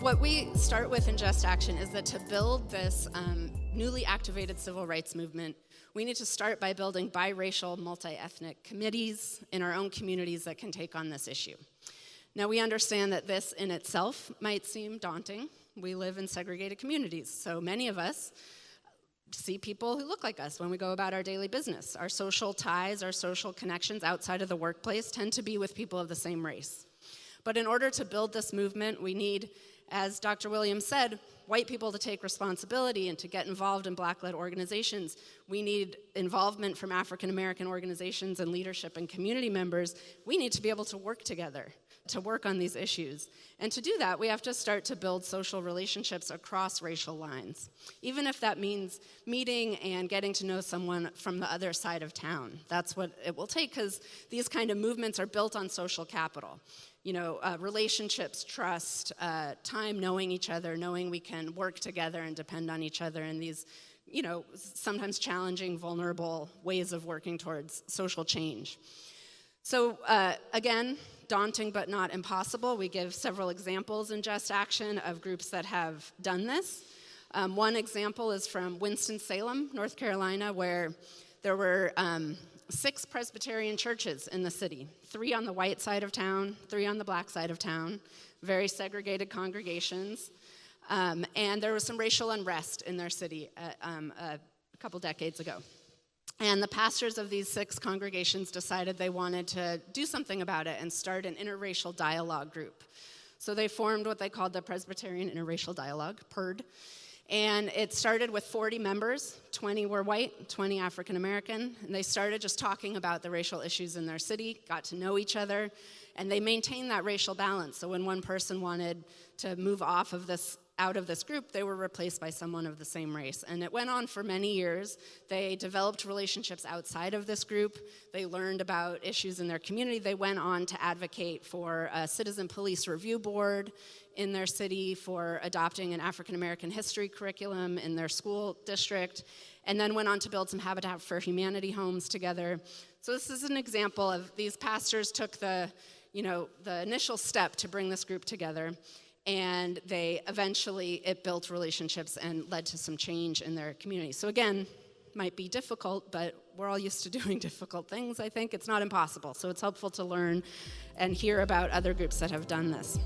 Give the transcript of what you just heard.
What we start with in Just Action is that to build this newly activated civil rights movement, we need to start by building biracial, multi-ethnic committees in our own communities that can take on this issue. Now, we understand that this in itself might seem daunting. We live in segregated communities, so many of us see people who look like us when we go about our daily business. Our social ties, our social connections outside of the workplace tend to be with people of the same race. But in order to build this movement, we need, as Dr. Williams said, white people to take responsibility and to get involved in Black-led organizations. We need involvement from African American organizations and leadership and community members. We need to be able to work together, to work on these issues. And to do that, we have to start to build social relationships across racial lines, even if that means meeting and getting to know someone from the other side of town. That's what it will take, because these kind of movements are built on social capital. You know, relationships, trust, time knowing each other, knowing we can work together and depend on each other in these, you know, sometimes challenging, vulnerable ways of working towards social change. So again, daunting but not impossible. We give several examples in Just Action of groups that have done this. One example is from Winston-Salem, North Carolina, where there were 6 Presbyterian churches in the city, 3 on the white side of town, 3 on the black side of town, very segregated congregations. And there was some racial unrest in their city a couple decades ago. And the pastors of these 6 congregations decided they wanted to do something about it and start an interracial dialogue group. So they formed what they called the Presbyterian Interracial Dialogue, PIRD. And it started with 40 members, 20 were white, 20 African American, and they started just talking about the racial issues in their city, got to know each other, and they maintained that racial balance. So when one person wanted to move out of this group, they were replaced by someone of the same race. And it went on for many years. They developed relationships outside of this group. They learned about issues in their community. They went on to advocate for a citizen police review board in their city, for adopting an African American history curriculum in their school district, and then went on to build some Habitat for Humanity homes together. So this is an example of these pastors took the initial step to bring this group together, and it built relationships and led to some change in their community. So again, might be difficult, but we're all used to doing difficult things, I think. It's not impossible, so it's helpful to learn and hear about other groups that have done this.